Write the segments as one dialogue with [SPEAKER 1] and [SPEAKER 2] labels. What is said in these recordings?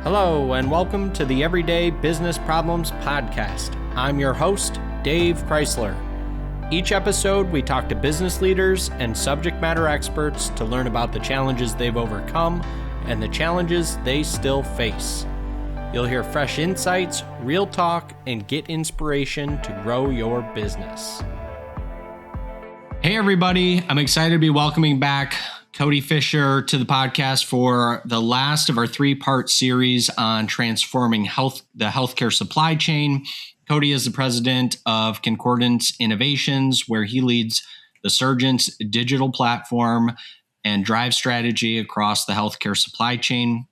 [SPEAKER 1] Hello, and welcome to the Everyday Business Problems Podcast. I'm your host, Dave Crysler. Each episode, we talk to business leaders and subject matter experts to learn about the challenges they've overcome and the challenges they still face. You'll hear fresh insights, real talk, and get inspiration to grow your business. Hey, everybody. I'm excited to be welcoming back Cody Fisher to the podcast for the last of our three-part series on transforming the healthcare supply chain. Cody is the president of Concordance Innovations, where he leads the Surgeon's digital platform and drive strategy across the healthcare supply chain.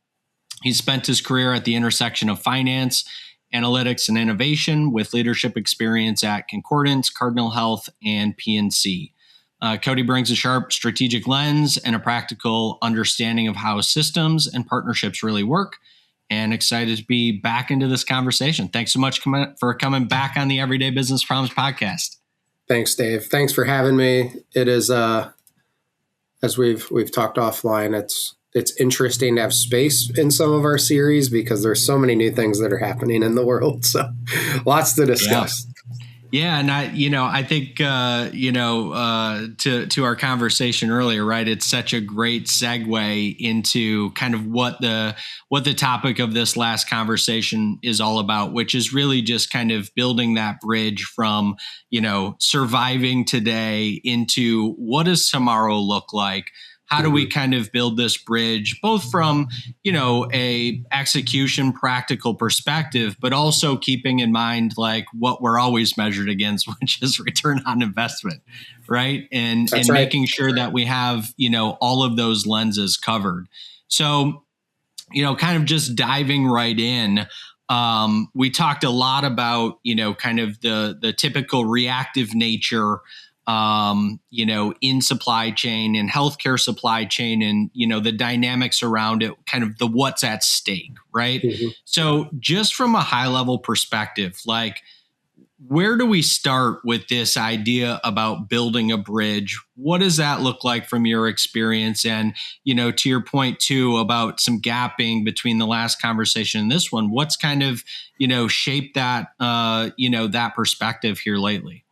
[SPEAKER 1] He's spent his career at the intersection of finance, analytics, and innovation with leadership experience at Concordance, Cardinal Health, and PNC. Cody brings a sharp strategic lens and a practical understanding of how systems and partnerships really work, and excited to be back into this conversation. Thanks so much for coming back on the Everyday Business Problems Podcast.
[SPEAKER 2] Thanks, Dave. Thanks for having me. It is, as we've talked offline, it's interesting to have space in some of our series because there's so many new things that are happening in the world. So lots to discuss.
[SPEAKER 1] Yeah. And I think, to our conversation earlier, right, it's such a great segue into kind of what the topic of this last conversation is all about, which is really just kind of building that bridge from, surviving today into what does tomorrow look like? How do we kind of build this bridge, both from, a execution practical perspective, but also keeping in mind like what we're always measured against, which is return on investment, right? And making sure that we have, all of those lenses covered. So, kind of just diving right in, we talked a lot about, kind of the typical reactive nature in supply chain and healthcare supply chain and, the dynamics around it, kind of the what's at stake, right? Mm-hmm. So just from a high level perspective, like where do we start with this idea about building a bridge? What does that look like from your experience? And, to your point too, about some gapping between the last conversation and this one, what's kind of, shaped that, that perspective here lately?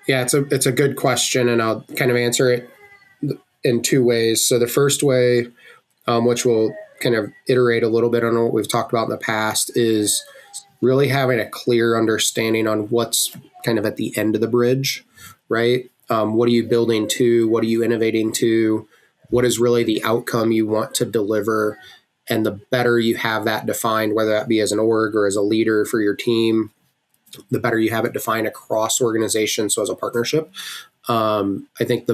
[SPEAKER 2] Yeah, it's a good question, and I'll kind of answer it in two ways. So the first way, which we'll kind of iterate a little bit on what we've talked about in the past, is really having a clear understanding on what's kind of at the end of the bridge, right? What are you building to? What are you innovating to? What is really the outcome you want to deliver? And the better you have that defined, whether that be as an org or as a leader for your team, the better you have it defined across organizations. So as a partnership, I think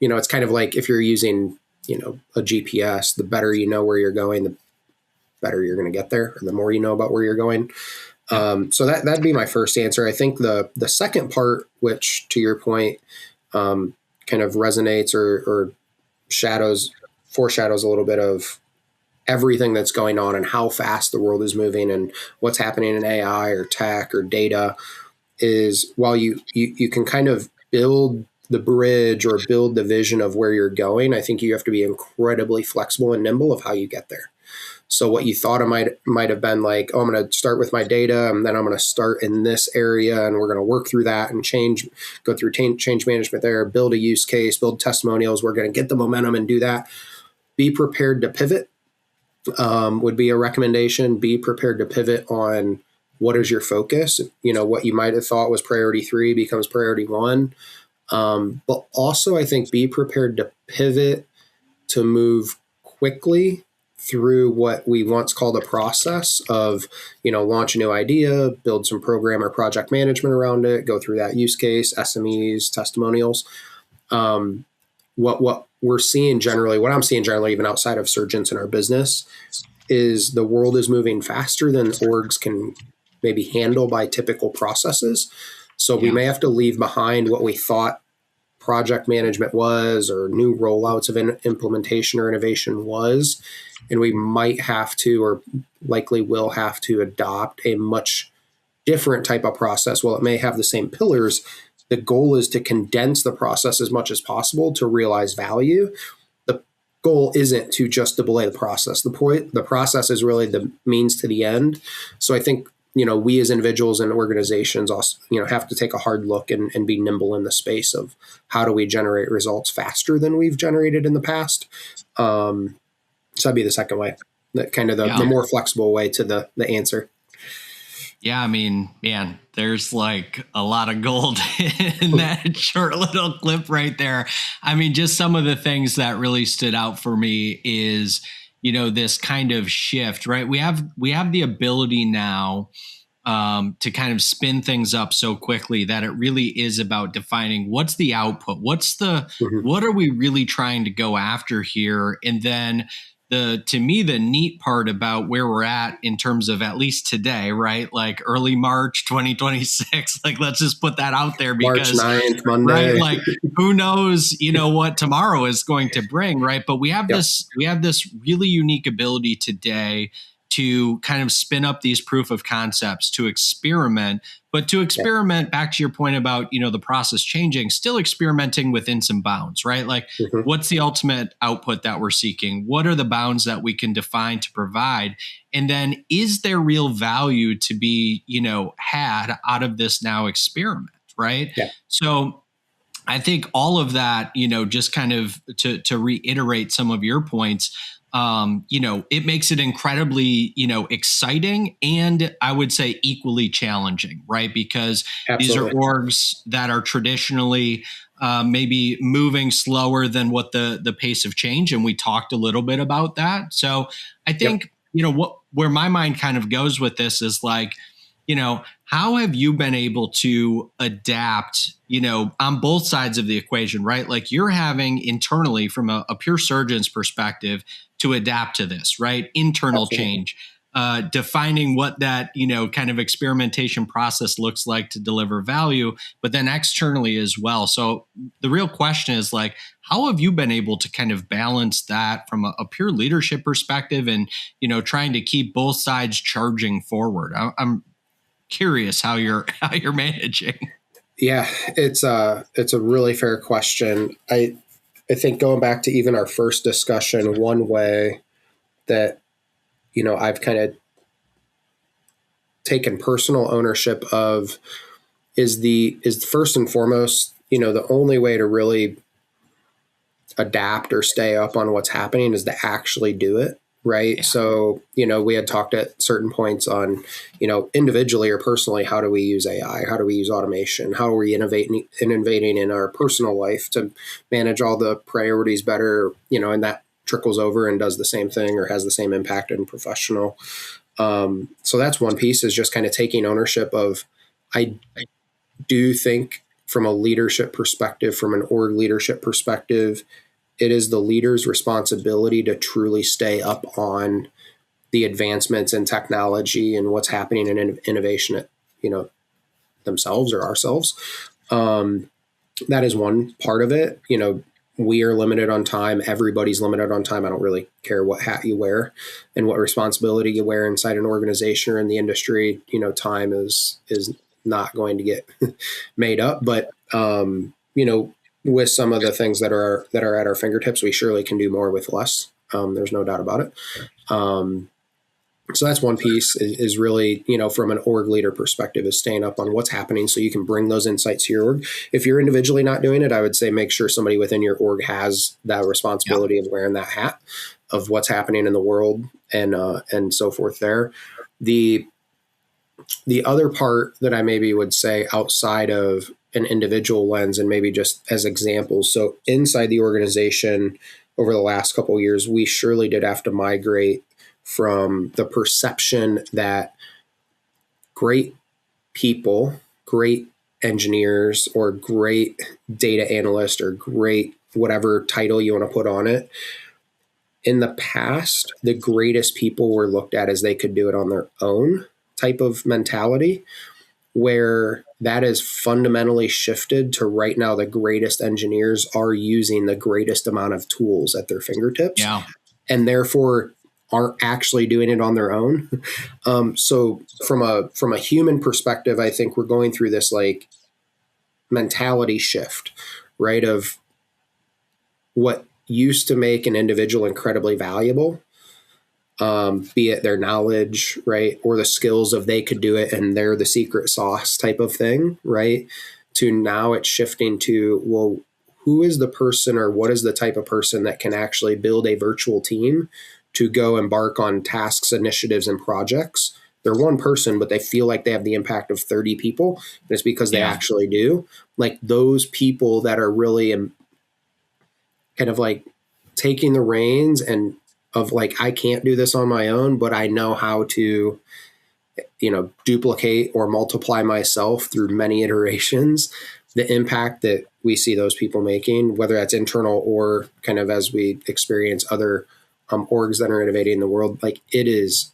[SPEAKER 2] it's kind of like if you're using, a GPS, the better you know where you're going, the better you're going to get there, or the more you know about where you're going. So that'd be my first answer. I think the second part, which to your point, kind of resonates or foreshadows a little bit of everything that's going on and how fast the world is moving and what's happening in AI or tech or data, is while you can kind of build the bridge or build the vision of where you're going, I think you have to be incredibly flexible and nimble of how you get there. So what you thought it might have been like, I'm going to start with my data, and then I'm going to start in this area, and we're going to work through that and go through change management there, build a use case, build testimonials. We're going to get the momentum and do that. Be prepared to pivot. Would be a recommendation. Be prepared to pivot on what is your focus. What you might have thought was priority 3 becomes priority 1. But also, I think be prepared to pivot to move quickly through what we once called a process of, launch a new idea, build some program or project management around it, go through that use case, SMEs, testimonials. What we're seeing generally, what I'm seeing generally, even outside of surgeons in our business, is the world is moving faster than orgs can maybe handle by typical processes. So we may have to leave behind what we thought project management was, or new rollouts of implementation or innovation was. And we might have to, or likely will have to, adopt a much different type of process. While it may have the same pillars, the goal is to condense the process as much as possible to realize value. goal isn't to just delay the process. The process is really the means to the end. So I think, we as individuals and organizations also, have to take a hard look and be nimble in the space of how do we generate results faster than we've generated in the past. So that'd be the second way, that kind of the more flexible way to the answer.
[SPEAKER 3] Yeah, I mean, man, there's like a lot of gold in that short little clip right there. I mean, just some of the things that really stood out for me is, this kind of shift, right? We have the ability now to kind of spin things up so quickly that it really is about defining what's the output, what are we really trying to go after here, and then to me, the neat part about where we're at in terms of at least today, right? Like early March 2026, like let's just put that out there because
[SPEAKER 2] March 9th, Monday.
[SPEAKER 3] Right? Like who knows, what tomorrow is going to bring, right? But we have this really unique ability today to kind of spin up these proof of concepts, to experiment, but to experiment back to your point about, the process changing, still experimenting within some bounds, right? Like what's the ultimate output that we're seeking? What are the bounds that we can define to provide? And then is there real value to be, had out of this now experiment, right?
[SPEAKER 2] Yeah.
[SPEAKER 3] So I think all of that, just kind of to reiterate some of your points, it makes it incredibly, exciting and I would say equally challenging, right? Because these are orgs that are traditionally maybe moving slower than what the pace of change. And we talked a little bit about that. So I think, where my mind kind of goes with this is like, how have you been able to adapt, on both sides of the equation, right? Like you're having internally from a pure surgeon's perspective to adapt to this, right? Internal change, defining what that, kind of experimentation process looks like to deliver value, but then externally as well. So the real question is like, how have you been able to kind of balance that from a pure leadership perspective and, trying to keep both sides charging forward? I'm curious how you're managing.
[SPEAKER 2] Yeah, it's a really fair question. I think going back to even our first discussion, one way that, I've kind of taken personal ownership of is first and foremost, the only way to really adapt or stay up on what's happening is to actually do it. Right. Yeah. So, we had talked at certain points on, individually or personally, how do we use AI? How do we use automation? How are we innovating in our personal life to manage all the priorities better, and that trickles over and does the same thing or has the same impact in professional. So that's one piece, is just kind of taking ownership of, I do think from a leadership perspective, from an org leadership perspective, it is the leader's responsibility to truly stay up on the advancements in technology and what's happening in innovation at, themselves or ourselves. That is one part of it. We are limited on time. Everybody's limited on time. I don't really care what hat you wear and what responsibility you wear inside an organization or in the industry. Time is not going to get made up, but, with some of the things that are at our fingertips, we surely can do more with less. There's no doubt about it. So that's one piece is really, from an org leader perspective, is staying up on what's happening so you can bring those insights to your org. If you're individually not doing it, I would say make sure somebody within your org has that responsibility of wearing that hat of what's happening in the world and so forth there. The other part that I maybe would say outside of an individual lens and maybe just as examples. So inside the organization over the last couple of years, we surely did have to migrate from the perception that great people, great engineers, or great data analyst, or great whatever title you want to put on it. In the past, the greatest people were looked at as they could do it on their own type of mentality, where that is fundamentally shifted to right now the greatest engineers are using the greatest amount of tools at their fingertips, and therefore aren't actually doing it on their own. So from a human perspective, I think we're going through this mentality shift, right? Of what used to make an individual incredibly valuable, be it their knowledge, right, or the skills of they could do it and they're the secret sauce type of thing, right, to now it's shifting to, well, who is the person or what is the type of person that can actually build a virtual team to go embark on tasks, initiatives, and projects. They're one person, but they feel like they have the impact of 30 people. And it's because they actually do. Like those people that are really kind of like taking the reins and of like, I can't do this on my own, but I know how to, duplicate or multiply myself through many iterations. The impact that we see those people making, whether that's internal or kind of as we experience other orgs that are innovating in the world, like it is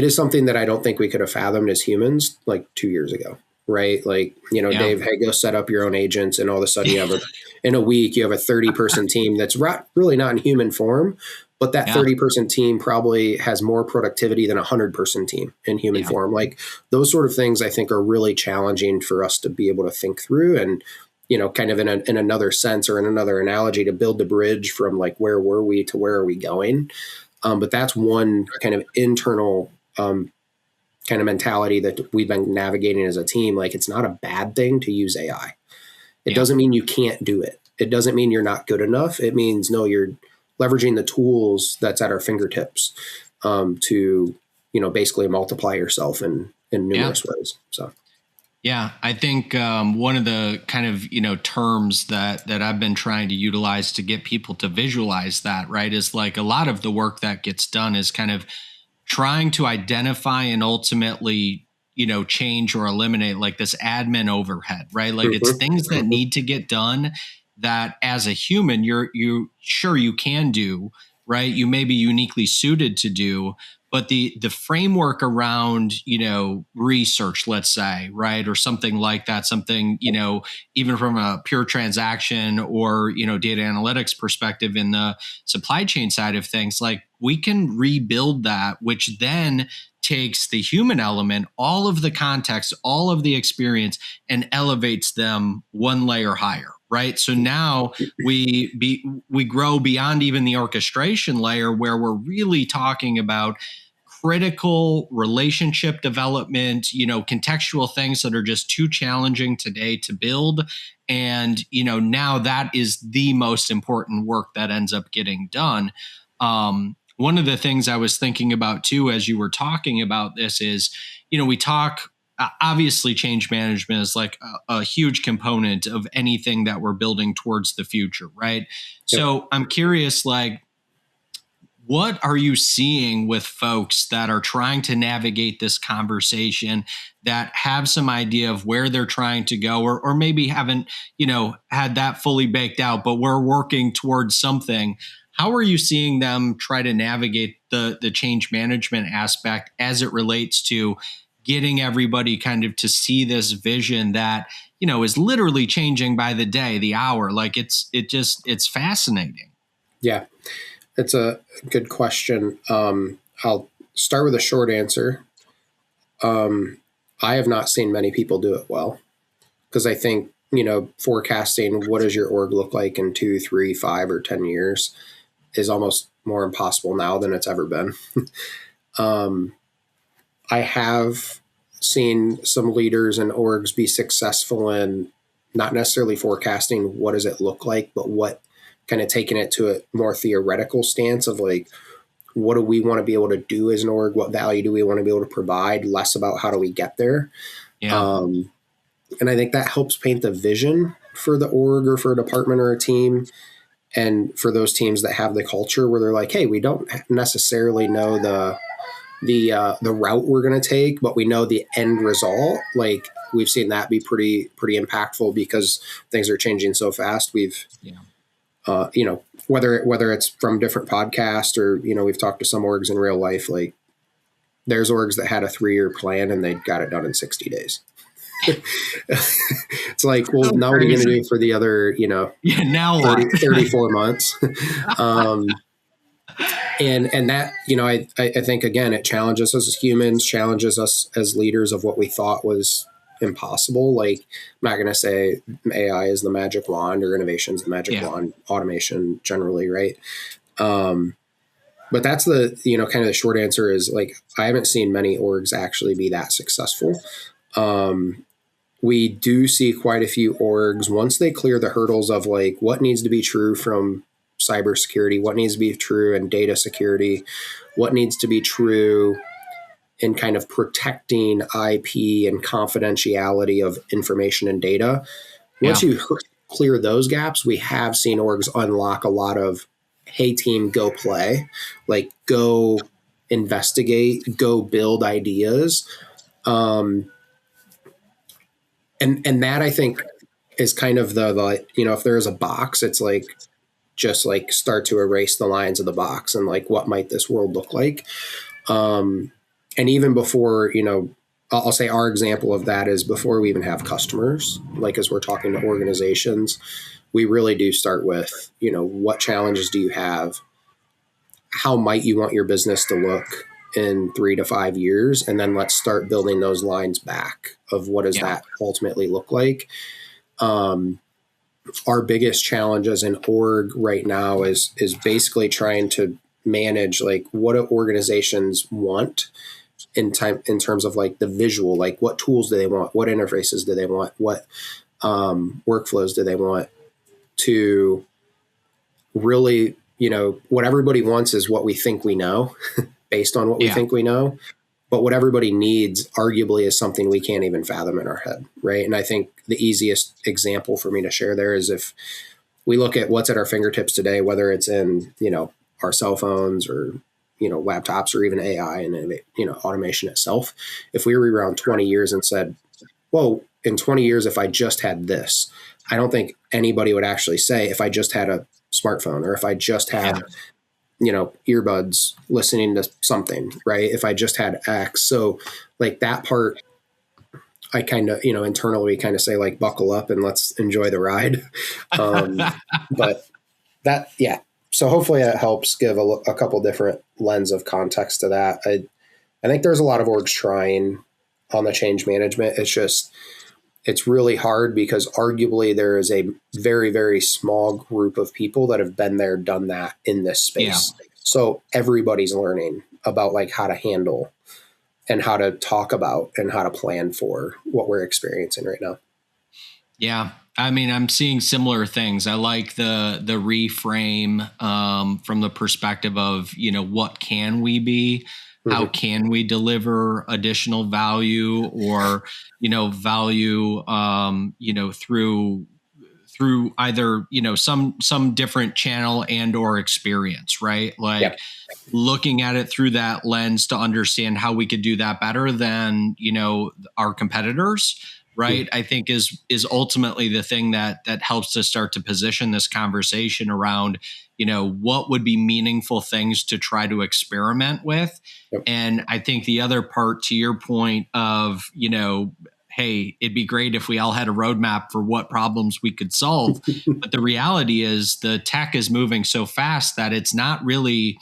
[SPEAKER 2] something that I don't think we could have fathomed as humans like 2 years ago, right? Like, Dave, hey, go set up your own agents, and all of a sudden you have in a week, you have a 30-person team that's really not in human form, but that 30-person team probably has more productivity than a 100-person team in human form. Like those sort of things I think are really challenging for us to be able to think through and, kind of in another sense or in another analogy to build the bridge from like, where were we to where are we going? But that's one kind of internal kind of mentality that we've been navigating as a team. Like it's not a bad thing to use AI. It doesn't mean you can't do it. It doesn't mean you're not good enough. It means, no, you're leveraging the tools that's at our fingertips to, basically multiply yourself in numerous ways. So.
[SPEAKER 3] Yeah, I think one of the kind of, terms that I've been trying to utilize to get people to visualize that, right, is like a lot of the work that gets done is kind of trying to identify and ultimately, change or eliminate like this admin overhead, right? Like it's things that need to get done that as a human, you can do, right? You may be uniquely suited to do, but the framework around, research, let's say, right, or something like that, something, even from a pure transaction or, data analytics perspective in the supply chain side of things, like we can rebuild that, which then takes the human element, all of the context, all of the experience, and elevates them one layer higher. Right. So now we grow beyond even the orchestration layer where we're really talking about critical relationship development, contextual things that are just too challenging today to build. And, now that is the most important work that ends up getting done. One of the things I was thinking about too, as you were talking about this is, we talk, obviously change management is like a huge component of anything that we're building towards the future, right? Yep. So I'm curious, like, what are you seeing with folks that are trying to navigate this conversation, that have some idea of where they're trying to go, or maybe haven't, had that fully baked out, but we're working towards something? How are you seeing them try to navigate the change management aspect as it relates to getting everybody kind of to see this vision that, is literally changing by the day, the hour? Like it's fascinating.
[SPEAKER 2] Yeah, it's a good question. I'll start with a short answer. I have not seen many people do it well, because I think, forecasting what does your org look like in 2, 3, 5, or 10 years is almost more impossible now than it's ever been. I have seen some leaders and orgs be successful in not necessarily forecasting what does it look like, but what kind of taking it to a more theoretical stance of like, what do we want to be able to do as an org? What value do we want to be able to provide? Less about how do we get there. Yeah. And I think that helps paint the vision for the org or for a department or a team. And for those teams that have the culture where they're like, hey, we don't necessarily know the route we're going to take, but we know the end result. Like we've seen that be pretty impactful because things are changing so fast. Whether it's from different podcasts or, we've talked to some orgs in real life, like there's orgs that had a 3-year plan and they got it done in 60 days. It's like, well, now what are you going to do for the other,
[SPEAKER 3] now
[SPEAKER 2] 34 months? And that, I think, again, it challenges us as humans, challenges us as leaders of what we thought was impossible. Like, I'm not going to say AI is the magic wand or innovation is the magic wand, automation generally, right? But that's the, kind of the short answer is like, I haven't seen many orgs actually be that successful. We do see quite a few orgs, once they clear the hurdles of like what needs to be true from cybersecurity, what needs to be true in data security, what needs to be true in kind of protecting IP and confidentiality of information and data. Once you clear those gaps, we have seen orgs unlock a lot of, hey team, go play, like go investigate, go build ideas. And that I think is kind of the if there's a box, it's like, just like start to erase the lines of the box and like, what might this world look like? And even before, I'll say our example of that is before we even have customers, like as we're talking to organizations, we really do start with, what challenges do you have? How might you want your business to look in 3 to 5 years? And then let's start building those lines back of what does that ultimately look like? Our biggest challenge as an org right now is basically trying to manage like what do organizations want in terms of like the visual, like what tools do they want, what interfaces do they want, what workflows do they want, to really, what everybody wants is what we think we know based on what we think we know. But what everybody needs arguably is something we can't even fathom in our head, right? And I think the easiest example for me to share there is if we look at what's at our fingertips today, whether it's in, our cell phones or, laptops or even AI and, automation itself. If we were around 20 years and said, well, in 20 years, if I just had this, I don't think anybody would actually say if I just had a smartphone or if I just had earbuds listening to something, right? If I just had X. So like that part, I kind of, internally kind of say like, buckle up and let's enjoy the ride. But that, so hopefully that helps give a couple different lens of context to that. I think there's a lot of orgs trying on the change management. It's really hard because arguably there is a very, very small group of people that have been there, done that in this space. Yeah. So everybody's learning about like how to handle and how to talk about and how to plan for what we're experiencing right now.
[SPEAKER 3] Yeah. I mean, I'm seeing similar things. I like the reframe from the perspective of, what can we be? How can we deliver additional value or, value, through either, some different channel and or experience, right? Like looking at it through that lens to understand how we could do that better than, our competitors. Right. I think is ultimately the thing that helps us start to position this conversation around, what would be meaningful things to try to experiment with. Yep. And I think the other part to your point of, hey, it'd be great if we all had a roadmap for what problems we could solve. But the reality is the tech is moving so fast that it's not really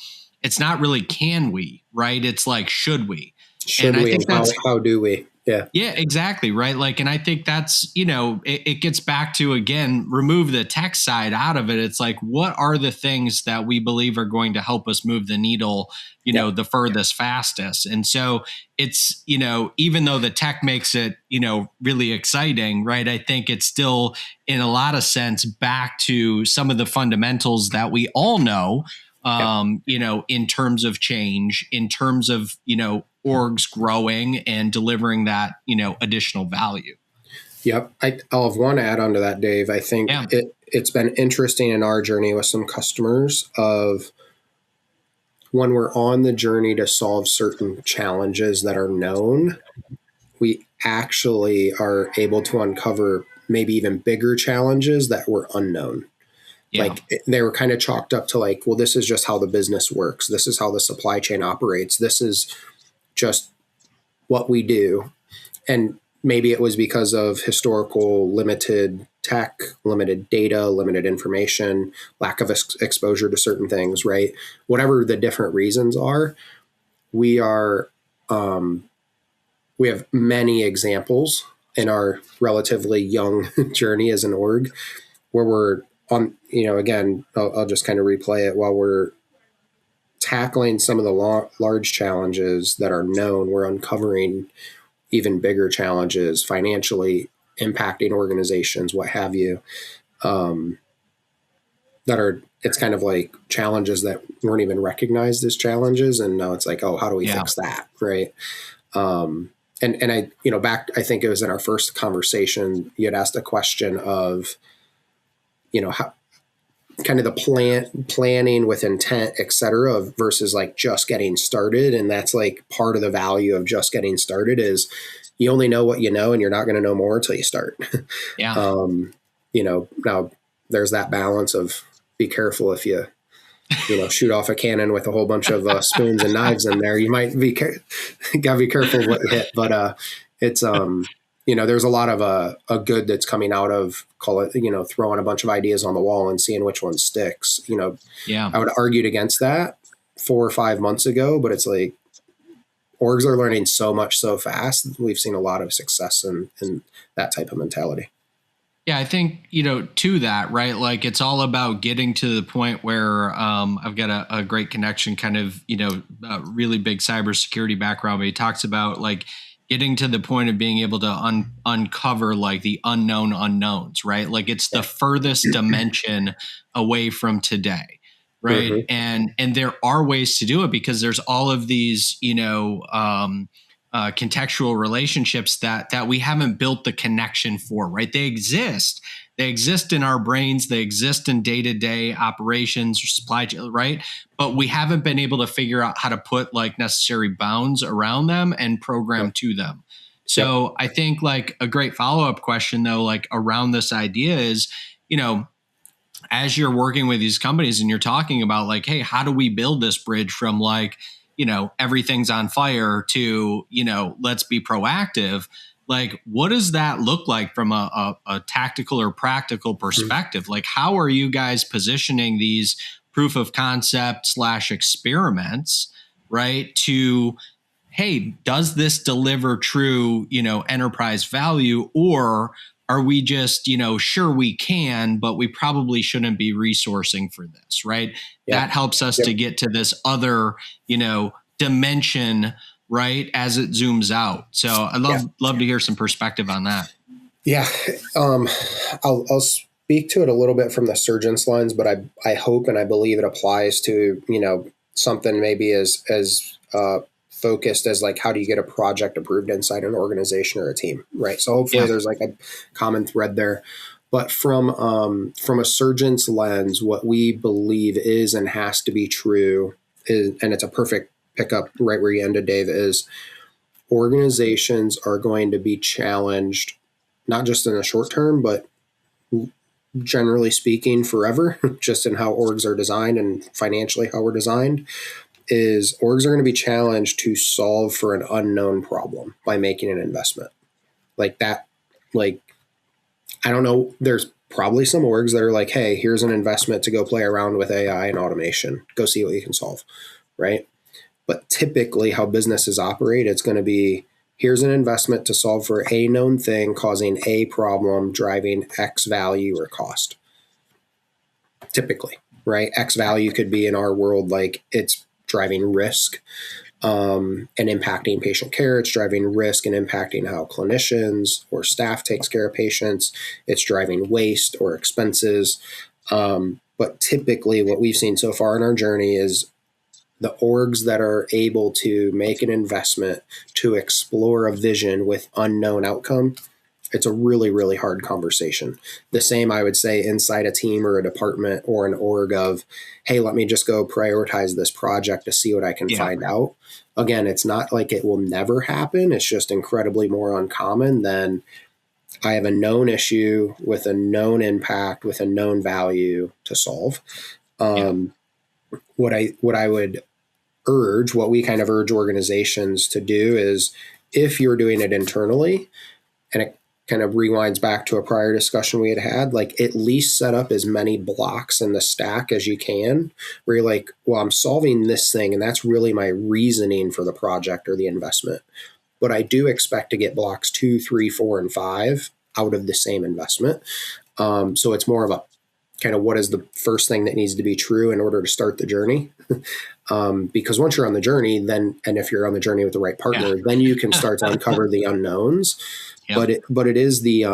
[SPEAKER 3] can we, right? It's like, should we?
[SPEAKER 2] Should we? And how do we? Yeah.
[SPEAKER 3] Yeah, exactly. Right. Like, and I think that's, it gets back to, again, remove the tech side out of it. It's like, what are the things that we believe are going to help us move the needle, the furthest, fastest. And so it's, even though the tech makes it, really exciting, right? I think it's still in a lot of sense back to some of the fundamentals that we all know, in terms of change, in terms of, orgs growing and delivering that, additional value.
[SPEAKER 2] Yep. I'll have one add on to that, Dave. I think it's been interesting in our journey with some customers of when we're on the journey to solve certain challenges that are known, we actually are able to uncover maybe even bigger challenges that were unknown. Yeah. Like they were kind of chalked up to like, well, this is just how the business works. This is how the supply chain operates. This is just what we do. And maybe it was because of historical limited tech, limited data, limited information, lack of exposure to certain things, right? Whatever the different reasons are, we have many examples in our relatively young journey as an org, where we're on, again, I'll just kind of replay it while we're tackling some of the large challenges that are known. We're uncovering even bigger challenges financially impacting organizations, what have you, it's kind of like challenges that weren't even recognized as challenges. And now it's like, oh, how do we fix that? Right. And I, I think it was in our first conversation, you had asked a question of, how kind of the planning with intent, et cetera, versus like just getting started. And that's like part of the value of just getting started is you only know what you know, and you're not going to know more until you start.
[SPEAKER 3] Yeah.
[SPEAKER 2] Now there's that balance of be careful if you shoot off a cannon with a whole bunch of spoons and knives in there. You might gotta be careful what you hit, but it's there's a lot of a good that's coming out of, call it, throwing a bunch of ideas on the wall and seeing which one sticks. I would argue against that 4 or 5 months ago, but it's like orgs are learning so much so fast. We've seen a lot of success in that type of mentality.
[SPEAKER 3] Yeah, I think, to that, right? Like it's all about getting to the point where I've got a great connection, kind of, a really big cybersecurity background, but he talks about like getting to the point of being able to uncover like the unknown unknowns, right? Like it's the furthest dimension away from today. Right. Mm-hmm. And there are ways to do it because there's all of these, contextual relationships that we haven't built the connection for, right? They exist in our brains. They exist in day-to-day operations or supply chain, right? But we haven't been able to figure out how to put like necessary bounds around them and program to them. So I think like a great follow-up question though, like around this idea is, as you're working with these companies and you're talking about like, hey, how do we build this bridge from like, everything's on fire to, let's be proactive. Like, what does that look like from a tactical or practical perspective? Like, how are you guys positioning these proof of concept / experiments, right? To, hey, does this deliver true, enterprise value, or are we just, sure we can, but we probably shouldn't be resourcing for this, right? Yep. That helps us to get to this other, dimension, right, as it zooms out. So I'd love to hear some perspective on that.
[SPEAKER 2] Yeah. I'll speak to it a little bit from the surgeon's lens, but I hope and I believe it applies to, something maybe as focused as like, how do you get a project approved inside an organization or a team, right? So hopefully there's like a common thread there. But from a surgeon's lens, what we believe is and has to be true is, and it's a perfect pickup right where you ended, Dave, is organizations are going to be challenged, not just in the short term, but generally speaking, forever, just in how orgs are designed and financially how we're designed. Is orgs are going to be challenged to solve for an unknown problem by making an investment like that. Like, I don't know, there's probably some orgs that are like, hey, here's an investment to go play around with AI and automation, go see what you can solve, right? But typically how businesses operate, it's going to be, here's an investment to solve for a known thing causing a problem, driving X value or cost. Typically, right? X value could be in our world, like it's driving risk and impacting patient care. It's driving risk and impacting how clinicians or staff takes care of patients. It's driving waste or expenses. But typically what we've seen so far in our journey is the orgs that are able to make an investment to explore a vision with unknown outcome, it's a really, really hard conversation. The same, I would say, inside a team or a department or an org of, hey, let me just go prioritize this project to see what I can find out. Again, it's not like it will never happen. It's just incredibly more uncommon than I have a known issue with a known impact, with a known value to solve. What I would urge, what we kind of urge organizations to do is, if you're doing it internally, and it kind of rewinds back to a prior discussion we had, like at least set up as many blocks in the stack as you can, where you're like, well, I'm solving this thing, and that's really my reasoning for the project or the investment. but I do expect to get blocks 2, 3, 4, and 5 out of the same investment. So it's more of a kind of what is the first thing that needs to be true in order to start the journey. Because once you're on the journey, then, and if you're on the journey with the right partner, then you can start to uncover the unknowns. Yep. But it is the,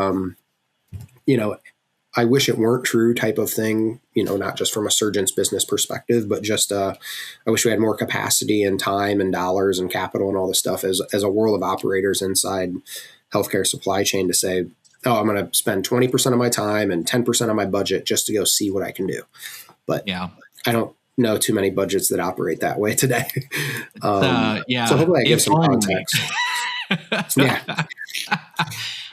[SPEAKER 2] I wish it weren't true type of thing, not just from a surgeon's business perspective, but just, I wish we had more capacity and time and dollars and capital and all this stuff as a world of operators inside healthcare supply chain to say, oh, I'm going to spend 20% of my time and 10% of my budget just to go see what I can do. But I don't know too many budgets that operate that way today. So hopefully I give some context.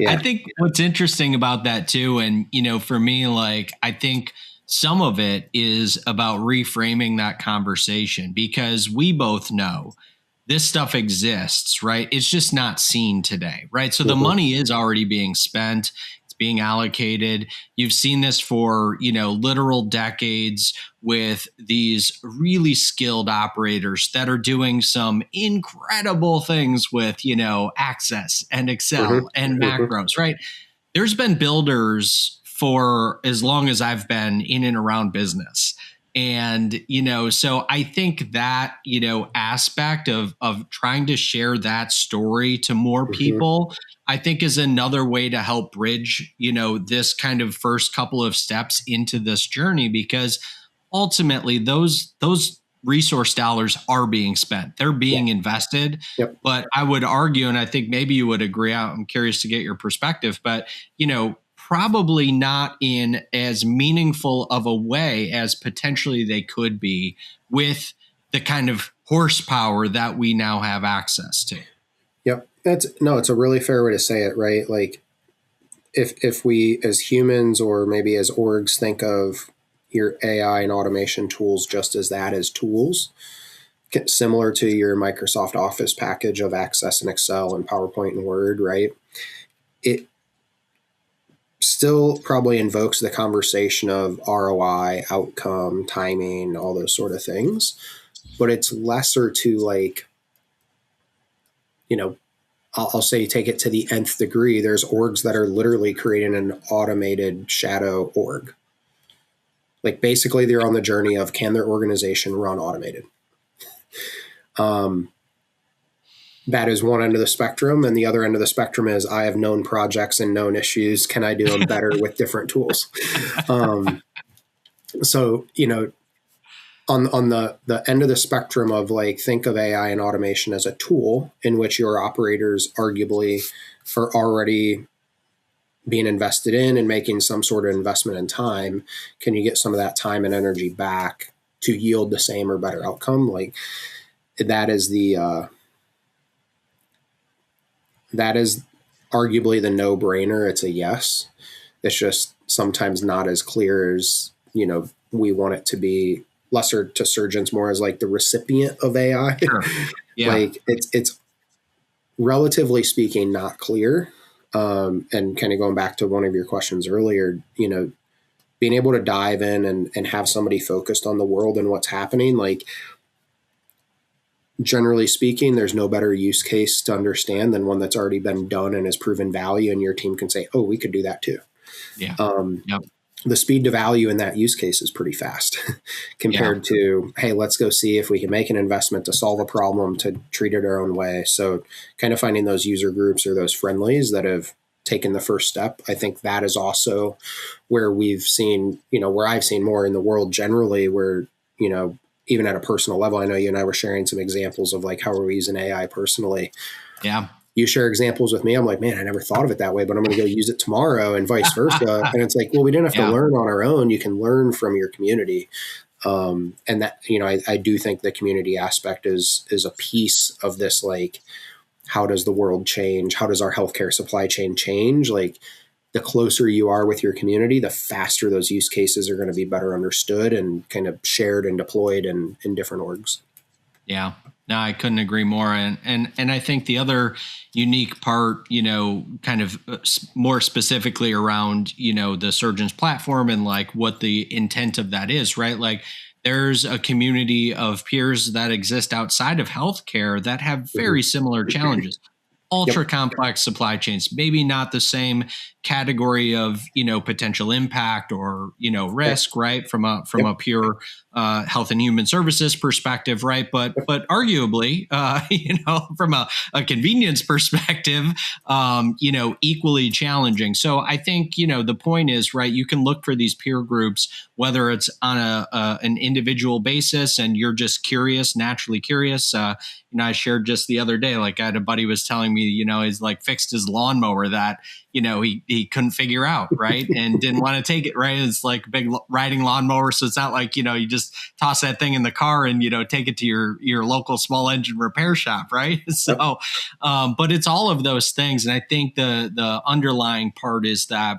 [SPEAKER 3] I think what's interesting about that too, and for me, like, I think some of it is about reframing that conversation, because we both know this stuff exists, right? It's just not seen today, right? So the money is already being spent. It's being allocated. You've seen this for, literal decades with these really skilled operators that are doing some incredible things with, Access and Excel and macros, right? There's been builders for as long as I've been in and around business. And, so I think that, aspect of trying to share that story to more people, I think is another way to help bridge, this kind of first couple of steps into this journey, because ultimately those resource dollars are being spent. They're being invested. But I would argue, and I think maybe you would agree, I'm curious to get your perspective, but, probably not in as meaningful of a way as potentially they could be with the kind of horsepower that we now have access to.
[SPEAKER 2] Yep. It's a really fair way to say it, right? Like if we as humans or maybe as orgs think of your AI and automation tools just as that as tools, similar to your Microsoft Office package of Access and Excel and PowerPoint and Word, right? It still probably invokes the conversation of ROI, outcome, timing, all those sort of things. But it's lesser to like, I'll say take it to the nth degree. There's orgs that are literally creating an automated shadow org. Like basically they're on the journey of, can their organization run automated? That is one end of the spectrum. And the other end of the spectrum is, I have known projects and known issues. Can I do them better with different tools? So, on the end of the spectrum of like, think of AI and automation as a tool in which your operators arguably are already being invested in and making some sort of investment in time. Can you get some of that time and energy back to yield the same or better outcome? Like that is that is arguably the no-brainer. It's a yes. It's just sometimes not as clear as, we want it to be. Lesser to surgeons, more as like the recipient of AI. Sure. Yeah. Like it's relatively speaking, not clear. And kind of going back to one of your questions earlier, being able to dive in and have somebody focused on the world and what's happening, like, generally speaking, there's no better use case to understand than one that's already been done and has proven value, and your team can say, oh, we could do that too.
[SPEAKER 3] Yeah.
[SPEAKER 2] The speed to value in that use case is pretty fast compared to, hey, let's go see if we can make an investment to solve a problem, to treat it our own way. So kind of finding those user groups or those friendlies that have taken the first step. I think that is also where we've seen, where I've seen more in the world generally, where, even at a personal level, I know you and I were sharing some examples of like, how are we using AI personally?
[SPEAKER 3] Yeah.
[SPEAKER 2] You share examples with me. I'm like, man, I never thought of it that way, but I'm going to go use it tomorrow, and vice versa. And it's like, well, we didn't have to learn on our own. You can learn from your community. And that, I do think the community aspect is a piece of this. Like, how does the world change? How does our healthcare supply chain change? Like, the closer you are with your community, the faster those use cases are going to be better understood and kind of shared and deployed in different orgs.
[SPEAKER 3] Yeah, no, I couldn't agree more. And I think the other unique part, kind of more specifically around, the surgeon's platform and like what the intent of that is, right? Like there's a community of peers that exist outside of healthcare that have very similar challenges. ultra complex supply chains, maybe not the same category of, potential impact or, risk, right? From a pure health and human services perspective, right? But arguably, from a convenience perspective, equally challenging. So I think, the point is, right, you can look for these peer groups, whether it's on an individual basis and you're just curious, naturally curious. I shared just the other day, like I had a buddy was telling me, he's like fixed his lawnmower that, he couldn't figure out, right? And didn't want to take it, right? It's like a big riding lawnmower. So it's not like, you just toss that thing in the car and, take it to your local small engine repair shop, right? So, but it's all of those things. And I think the underlying part is that,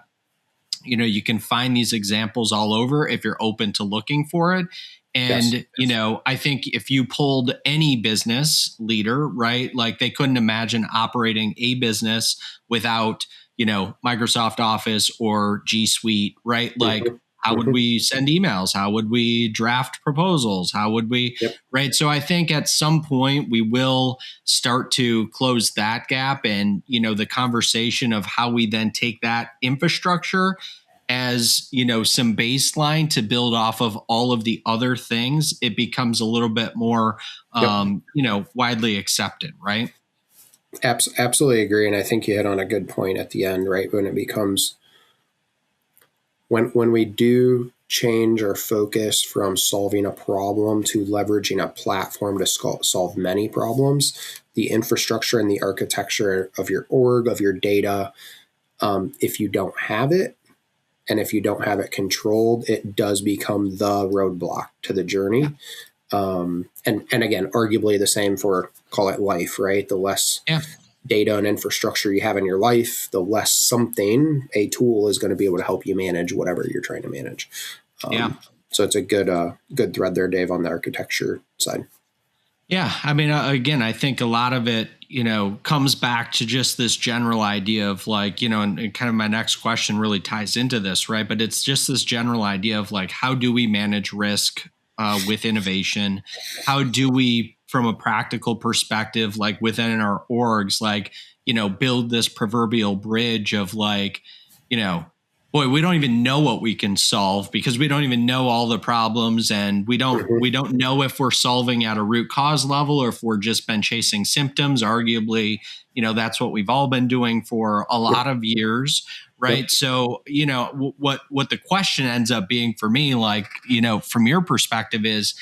[SPEAKER 3] you can find these examples all over if you're open to looking for it. And, I think if you pulled any business leader, right, like they couldn't imagine operating a business without, Microsoft Office or G Suite, right? Like, how would we send emails? How would we draft proposals? How would we, right? So I think at some point we will start to close that gap and, the conversation of how we then take that infrastructure as, some baseline to build off of all of the other things, it becomes a little bit more, widely accepted, right?
[SPEAKER 2] Absolutely agree. And I think you hit on a good point at the end, right? When it becomes, when we do change our focus from solving a problem to leveraging a platform to solve many problems, the infrastructure and the architecture of your org, of your data, if you don't have it, and if you don't have it controlled, it does become the roadblock to the journey. And again, arguably the same for, call it life, right? The less data and infrastructure you have in your life, the less something, a tool is going to be able to help you manage whatever you're trying to manage. So it's a good thread there, Dave, on the architecture side.
[SPEAKER 3] Yeah. I mean, again, I think a lot of it, comes back to just this general idea of like, and kind of my next question really ties into this, right? But it's just this general idea of like, how do we manage risk with innovation? How do we, from a practical perspective, like within our orgs, like, build this proverbial bridge of like, boy, we don't even know what we can solve because we don't even know all the problems, and we don't know if we're solving at a root cause level or if we're just been chasing symptoms. Arguably, that's what we've all been doing for a lot of years, right? So, what the question ends up being for me, like, from your perspective is,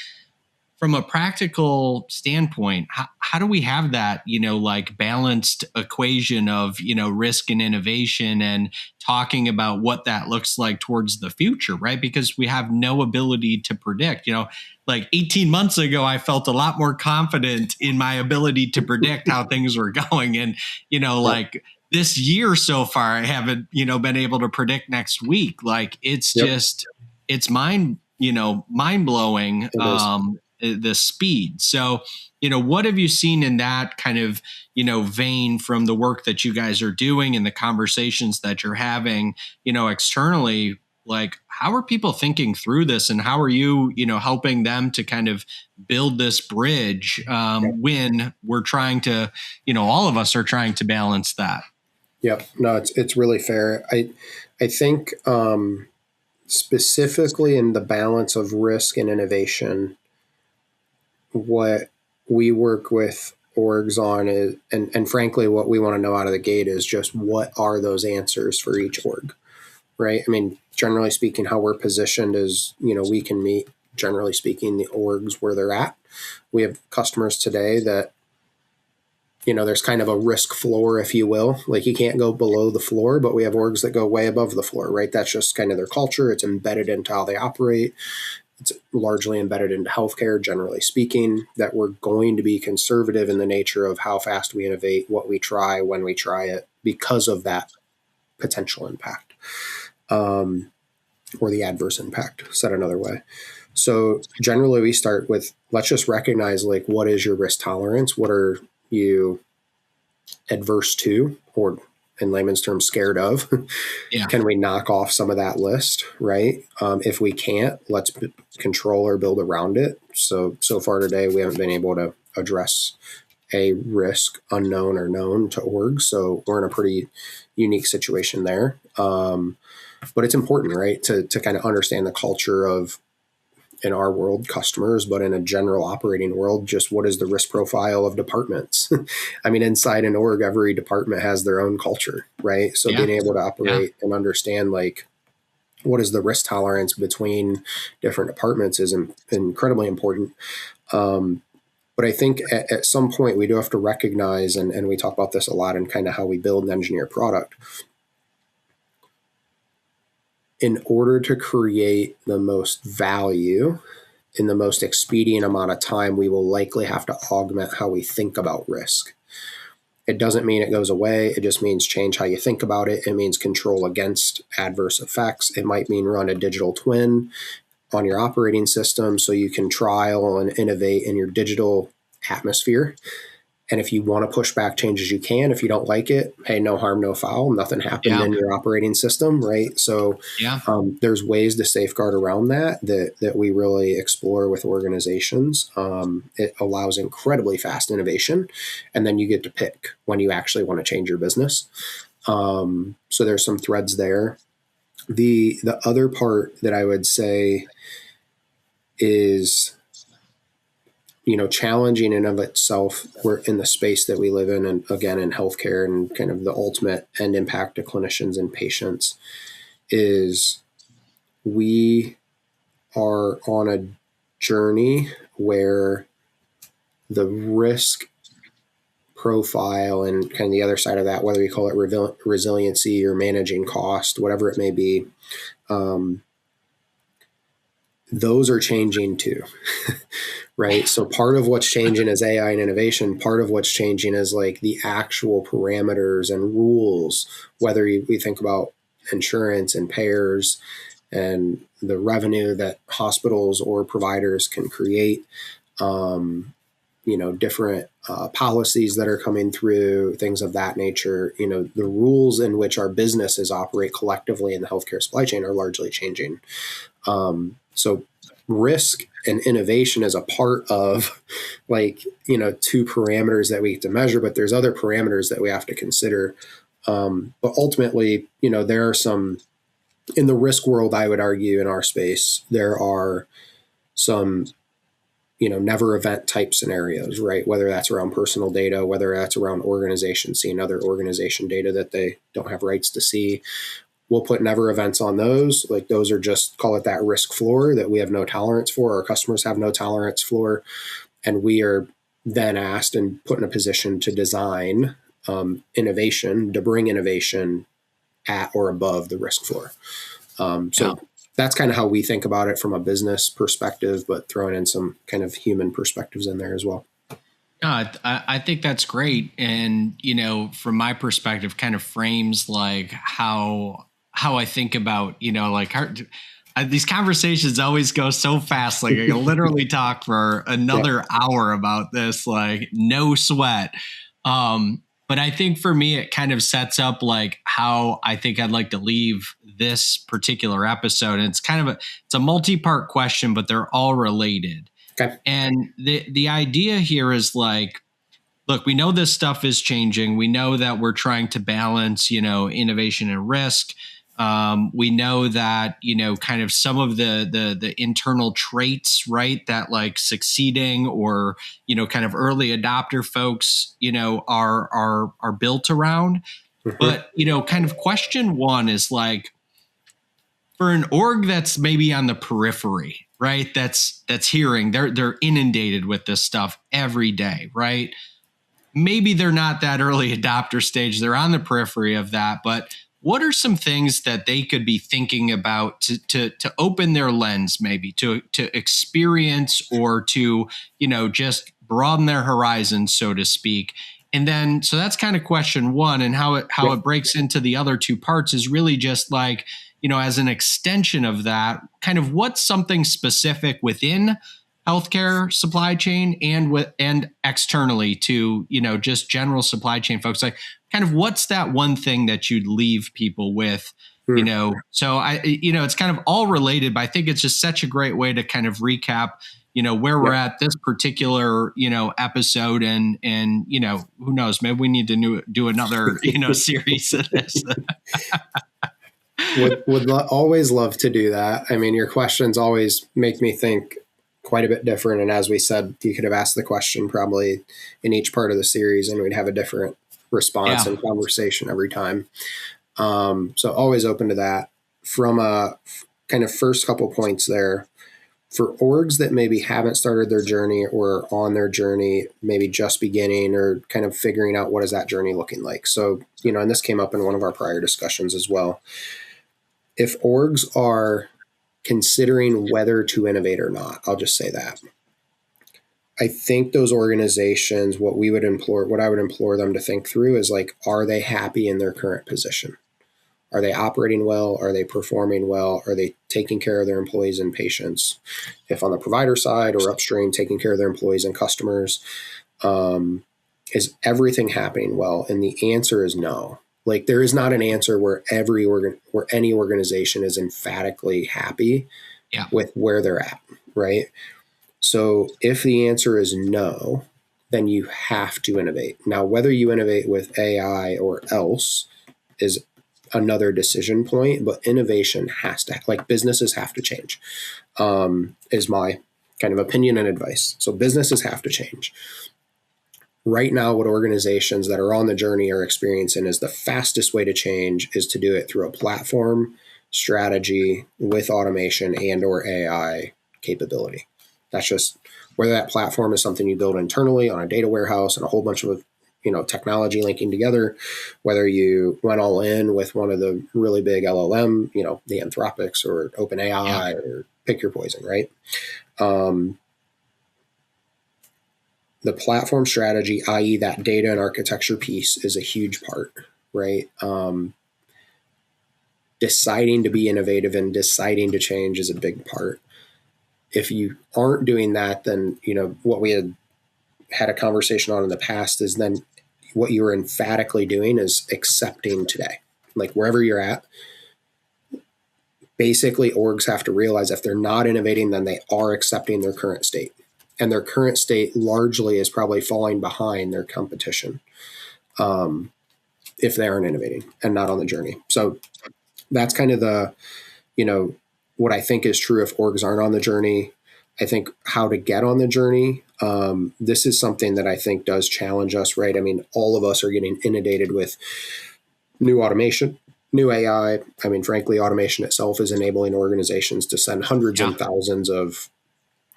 [SPEAKER 3] from a practical standpoint, how do we have that, like balanced equation of, risk and innovation and talking about what that looks like towards the future, right? Because we have no ability to predict, like 18 months ago, I felt a lot more confident in my ability to predict how things were going. And, like this year so far, I haven't, been able to predict next week. Like it's just, it's mind blowing. The speed. So, what have you seen in that kind of, vein from the work that you guys are doing and the conversations that you're having, externally? Like, how are people thinking through this, and how are you, helping them to kind of build this bridge when we're trying to, all of us are trying to balance that?
[SPEAKER 2] Yep. No, it's really fair. I think specifically in the balance of risk and innovation, what we work with orgs on is, and frankly, what we want to know out of the gate is just what are those answers for each org, right? I mean, generally speaking, how we're positioned is, we can meet, generally speaking, the orgs where they're at. We have customers today that, there's kind of a risk floor, if you will, like you can't go below the floor, but we have orgs that go way above the floor, right? That's just kind of their culture. It's embedded into how they operate. It's largely embedded into healthcare, generally speaking, that we're going to be conservative in the nature of how fast we innovate, what we try, when we try it, because of that potential impact, or the adverse impact, said another way. So generally we start with, let's just recognize, like, what is your risk tolerance? What are you adverse to, or in layman's terms, scared of? Can we knock off some of that list, right? If we can't, let's control or build around it. So far today, we haven't been able to address a risk unknown or known to orgs. So we're in a pretty unique situation there. But it's important, right, to kind of understand the culture of, in our world, customers, but in a general operating world, just what is the risk profile of departments? I mean, inside an org, every department has their own culture, right? So being able to operate and understand, like, what is the risk tolerance between different departments is incredibly important. But I think at some point we do have to recognize, and we talk about this a lot in kind of how we build and engineer product. In order to create the most value in the most expedient amount of time, we will likely have to augment how we think about risk. It doesn't mean it goes away. It just means change how you think about it. It means control against adverse effects. It might mean run a digital twin on your operating system so you can trial and innovate in your digital atmosphere. And if you want to push back changes, you can. If you don't like it, hey, no harm, no foul. Nothing happened in your operating system, right? So there's ways to safeguard around that we really explore with organizations. It allows incredibly fast innovation, and then you get to pick when you actually want to change your business. So there's some threads there. The other part that I would say is, challenging in of itself, we're in the space that we live in, and again, in healthcare and kind of the ultimate end impact to clinicians and patients, is we are on a journey where the risk profile and kind of the other side of that, whether you call it resiliency or managing cost, whatever it may be, those are changing too, right? So part of what's changing is AI and innovation. Part of what's changing is like the actual parameters and rules, whether we think about insurance and payers and the revenue that hospitals or providers can create, different policies that are coming through, things of that nature. The rules in which our businesses operate collectively in the healthcare supply chain are largely changing. So risk and innovation is a part of two parameters that we have to measure, but there's other parameters that we have to consider. But ultimately, there are some, in the risk world, I would argue in our space, there are some, never event type scenarios, right? Whether that's around personal data, whether that's around organizations seeing other organization data that they don't have rights to see. We'll put never events on those. Like those are just, call it that risk floor that we have no tolerance for. Our customers have no tolerance for. And we are then asked and put in a position to design innovation, to bring innovation at or above the risk floor. That's kind of how we think about it from a business perspective, but throwing in some kind of human perspectives in there as well.
[SPEAKER 3] I think that's great. And, from my perspective, kind of frames like how I think about, these conversations always go so fast. Like I can literally talk for another hour about this, like no sweat. But I think for me, it kind of sets up like how I think I'd like to leave this particular episode. And it's a multi-part question, but they're all related.
[SPEAKER 2] Okay.
[SPEAKER 3] And the idea here is like, look, we know this stuff is changing. We know that we're trying to balance, innovation and risk. We know that, kind of some of the internal traits, right, that like succeeding or, kind of early adopter folks, are built around. Mm-hmm. But, kind of question one is like, for an org that's maybe on the periphery, right? That's hearing, they're inundated with this stuff every day, right? Maybe they're not that early adopter stage. They're on the periphery of that, but what are some things that they could be thinking about to open their lens, maybe to experience or to, just broaden their horizons, so to speak? And then, so that's kind of question one, and how it breaks into the other two parts is really just like, as an extension of that, kind of what's something specific within healthcare supply chain and externally to, just general supply chain folks, like kind of what's that one thing that you'd leave people with, so it's kind of all related, but I think it's just such a great way to kind of recap, where we're at this particular, episode, and, who knows, maybe we need to do another, series of this.
[SPEAKER 2] Always love to do that. I mean, your questions always make me think quite a bit different. And as we said, you could have asked the question probably in each part of the series and we'd have a different response and conversation every time. So always open to that. From a kind of first couple points there, for orgs that maybe haven't started their journey or on their journey, maybe just beginning or kind of figuring out what is that journey looking like. So, and this came up in one of our prior discussions as well. If orgs are considering whether to innovate or not, I'll just say that. I think those organizations, what I would implore them to think through is like, are they happy in their current position? Are they operating well? Are they performing well? Are they taking care of their employees and patients? If on the provider side or upstream, taking care of their employees and customers, is everything happening well? And the answer is no. Like there is not an answer where any organization is emphatically happy with where they're at, right? So if the answer is no, then you have to innovate. Now, whether you innovate with AI or else is another decision point, but innovation has to, like businesses have to change, is my kind of opinion and advice. So businesses have to change. Right now, what organizations that are on the journey are experiencing is the fastest way to change is to do it through a platform strategy with automation and or AI capability. That's just whether that platform is something you build internally on a data warehouse and a whole bunch of technology linking together, whether you went all in with one of the really big LLM, the Anthropics or OpenAI or pick your poison, right? The platform strategy, i.e. that data and architecture piece is a huge part, right? Deciding to be innovative and deciding to change is a big part. If you aren't doing that, then, what we had a conversation on in the past is then what you're emphatically doing is accepting today. Like wherever you're at, basically orgs have to realize if they're not innovating, then they are accepting their current state. And their current state largely is probably falling behind their competition if they aren't innovating and not on the journey. So that's kind of the, what I think is true if orgs aren't on the journey. I think how to get on the journey. This is something that I think does challenge us, right? I mean, all of us are getting inundated with new automation, new AI. I mean, frankly, automation itself is enabling organizations to send hundreds and thousands of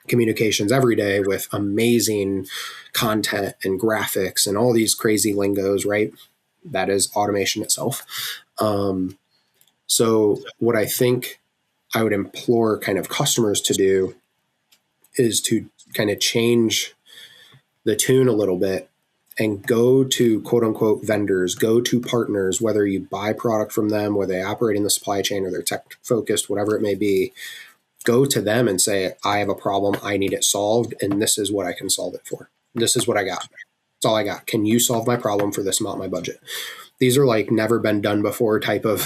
[SPEAKER 2] communications every day with amazing content and graphics and all these crazy lingos, right? That is automation itself. So what I think I would implore kind of customers to do is to kind of change the tune a little bit and go to quote unquote vendors, go to partners, whether you buy product from them, whether they operate in the supply chain or they're tech focused, whatever it may be, go to them and say, I have a problem. I need it solved. And this is what I can solve it for. This is what I got. That's all I got. Can you solve my problem for this amount of my budget? These are like never been done before type of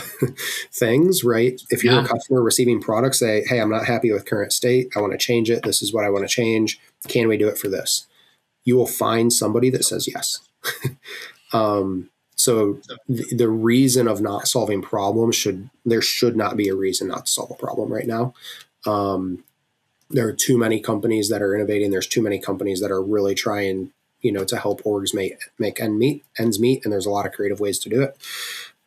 [SPEAKER 2] things, right? If you're a customer receiving products, say, hey, I'm not happy with current state. I want to change it. This is what I want to change. Can we do it for this? You will find somebody that says yes. So the reason of not solving problems there should not be a reason not to solve a problem right now. There are too many companies that are innovating. There's too many companies that are really trying, to help orgs make ends meet. And there's a lot of creative ways to do it.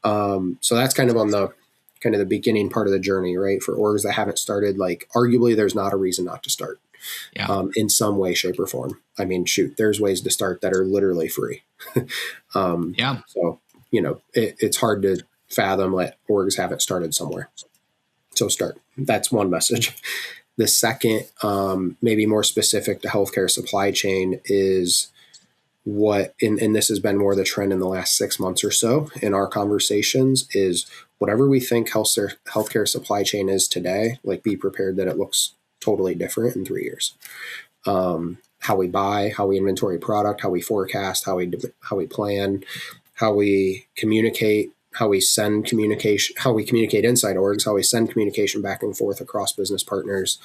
[SPEAKER 2] So that's kind of on the beginning part of the journey, right? For orgs that haven't started, like arguably there's not a reason not to start in some way, shape or form. I mean, shoot, there's ways to start that are literally free. So, it's hard to fathom that orgs haven't started somewhere. So start. That's one message. The second, maybe more specific to healthcare supply chain is and this has been more the trend in the last 6 months or so in our conversations, is whatever we think healthcare supply chain is today, like be prepared that it looks totally different in 3 years. How we buy, how we inventory product, how we forecast, how we plan, how we communicate, how we send communication, how we communicate inside orgs, how we send communication back and forth across business partners.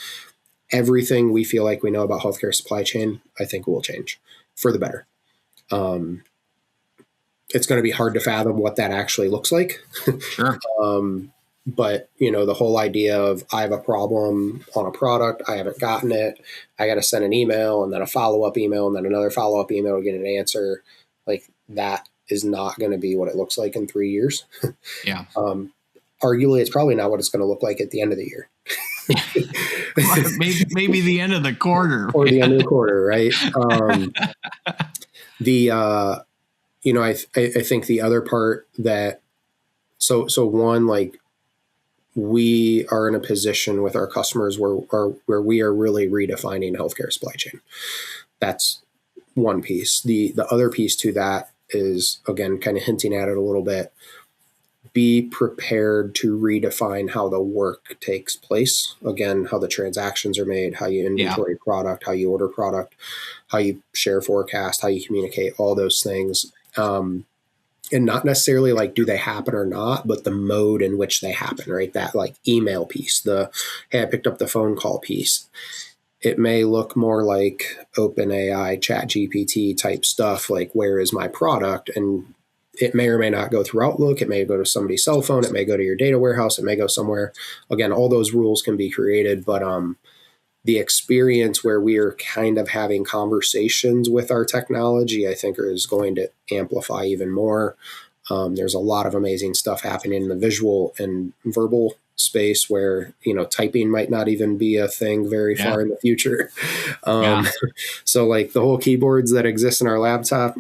[SPEAKER 2] everything we feel like we know about healthcare supply chain, I think will change for the better. It's going to be hard to fathom what that actually looks like.
[SPEAKER 3] Sure.
[SPEAKER 2] But the whole idea of I have a problem on a product, I haven't gotten it, I got to send an email and then a follow-up email and then another follow-up email to get an answer, like that is not going to be what it looks like in 3 years.
[SPEAKER 3] Yeah.
[SPEAKER 2] Arguably, it's probably not what it's going to look like at the end of the year.
[SPEAKER 3] maybe the end of the quarter.
[SPEAKER 2] Or the end of the quarter, right? I think the other part that, so one, like, we are in a position with our customers where we are really redefining healthcare supply chain. That's one piece. The other piece to that is, again, kind of hinting at it a little bit, be prepared to redefine how the work takes place. Again, how the transactions are made, how you inventory product, how you order product, how you share forecast, how you communicate, all those things. And not necessarily like, do they happen or not, but the mode in which they happen, right? That like email piece, hey, I picked up the phone call piece. It may look more like OpenAI, ChatGPT type stuff, like where is my product? And it may or may not go through Outlook. It may go to somebody's cell phone. It may go to your data warehouse. It may go somewhere. Again, all those rules can be created, but the experience where we are kind of having conversations with our technology, I think is going to amplify even more. There's a lot of amazing stuff happening in the visual and verbal space where, typing might not even be a thing very far in the future. So like the whole keyboards that exist in our laptop,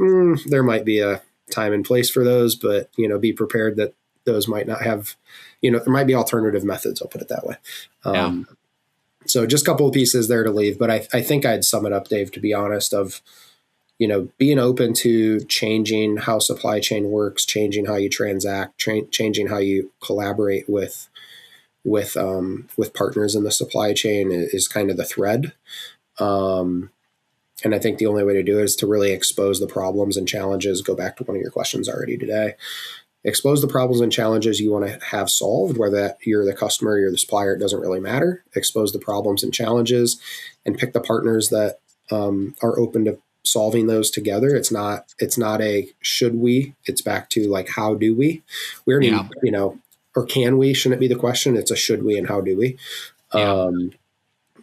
[SPEAKER 2] there might be a time and place for those, but, be prepared that those might not have, there might be alternative methods. I'll put it that way. So just a couple of pieces there to leave, but I think I'd sum it up, Dave, to be honest, of, being open to changing how supply chain works, changing how you transact, changing how you collaborate with partners in the supply chain is kind of the thread. And I think the only way to do it is to really expose the problems and challenges. Go back to one of your questions already today. Expose the problems and challenges you want to have solved, whether you're the customer, you're the supplier, it doesn't really matter. Expose the problems and challenges and pick the partners that are open to solving those together. It's not a should we, it's back to like, how do we? We already, or can we, shouldn't be the question. It's a should we and how do we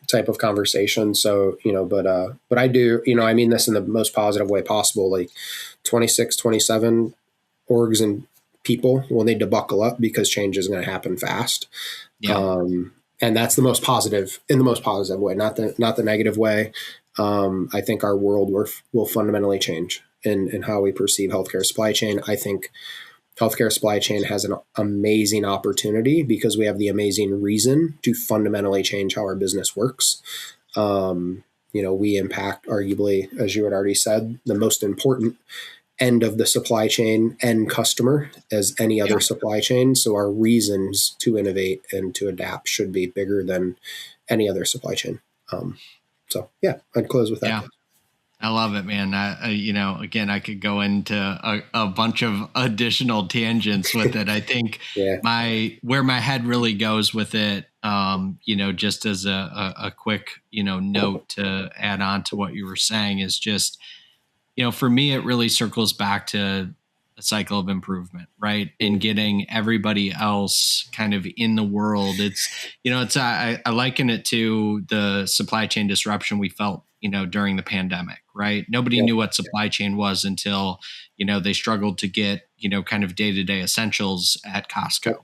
[SPEAKER 2] type of conversation. So, but I do, I mean this in the most positive way possible, like 26, 27 orgs and people will need to buckle up because change is going to happen fast. And that's in the most positive way, not the negative way. I think our world will fundamentally change in how we perceive healthcare supply chain. I think healthcare supply chain has an amazing opportunity because we have the amazing reason to fundamentally change how our business works. We impact, arguably, as you had already said, the most important end of the supply chain end customer as any other supply chain. So our reasons to innovate and to adapt should be bigger than any other supply chain. I'd close with that.
[SPEAKER 3] Yeah. I love it, man. Again, I could go into a bunch of additional tangents with it. I think where my head really goes with it, just as a quick, note to add on to what you were saying is just, for me, it really circles back to a cycle of improvement, right? And getting everybody else kind of in the world. I liken it to the supply chain disruption we felt, during the pandemic, right? Nobody knew what supply chain was until, they struggled to get, kind of day-to-day essentials at Costco,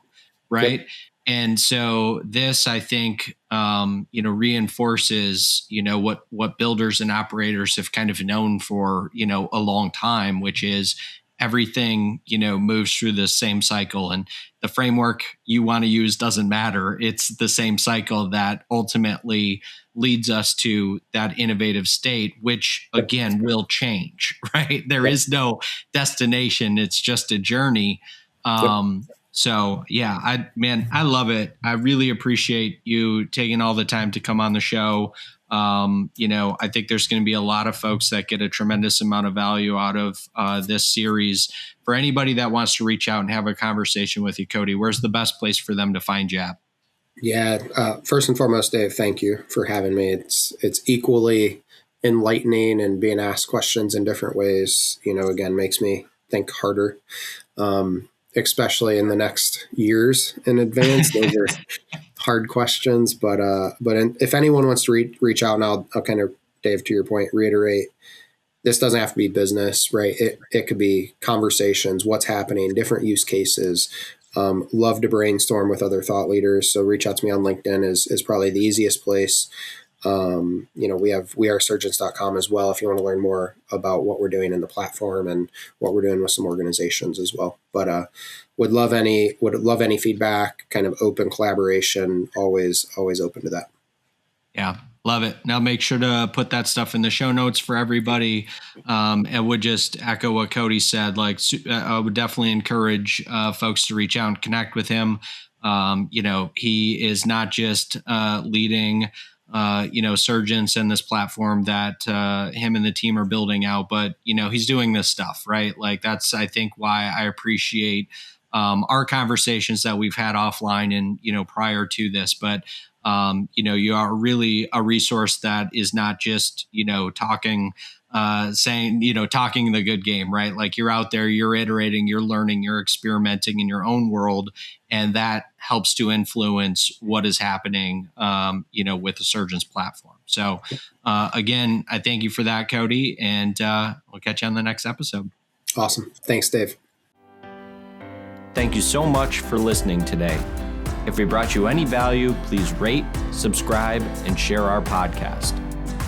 [SPEAKER 3] right? Yep. And so this, I think, reinforces, what builders and operators have kind of known for, a long time, which is everything, moves through the same cycle, and the framework you want to use doesn't matter. It's the same cycle that ultimately leads us to that innovative state, which again will change, right? There is no destination. It's just a journey. So I love it. I really appreciate you taking all the time to come on the show. I think there's going to be a lot of folks that get a tremendous amount of value out of this series. For anybody that wants to reach out and have a conversation with you, Cody, where's the best place for them to find you at?
[SPEAKER 2] Yeah. First and foremost, Dave, thank you for having me. It's equally enlightening, and being asked questions in different ways, again, makes me think harder, especially in the next years in advance. Those are hard questions, but if anyone wants to reach out, and I'll kind of, Dave, to your point, reiterate, this doesn't have to be business, right? It could be conversations, what's happening, different use cases. Love to brainstorm with other thought leaders. So reach out to me on LinkedIn is probably the easiest place. We have wearesurgeons.com as well if you want to learn more about what we're doing in the platform and what we're doing with some organizations as well. But would love any feedback, kind of open collaboration, always open to that.
[SPEAKER 3] Yeah. Love it. Now make sure to put that stuff in the show notes for everybody. And would just echo what Cody said. Like, I would definitely encourage folks to reach out and connect with him. He is not just leading, surgeons and this platform that him and the team are building out, but, he's doing this stuff, right? Like, that's, I think, why I appreciate our conversations that we've had offline and, prior to this. But you are really a resource that is not just, talking the good game, right? Like, you're out there, you're iterating, you're learning, you're experimenting in your own world. And that helps to influence what is happening, with the Surgeons platform. So again, I thank you for that, Cody, and we'll catch you on the next episode.
[SPEAKER 2] Awesome. Thanks, Dave.
[SPEAKER 1] Thank you so much for listening today. If we brought you any value, please rate, subscribe, and share our podcast.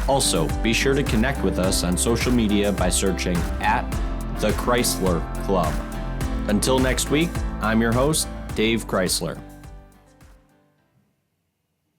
[SPEAKER 1] Also, be sure to connect with us on social media by searching @The Crysler Club. Until next week, I'm your host, Dave Crysler.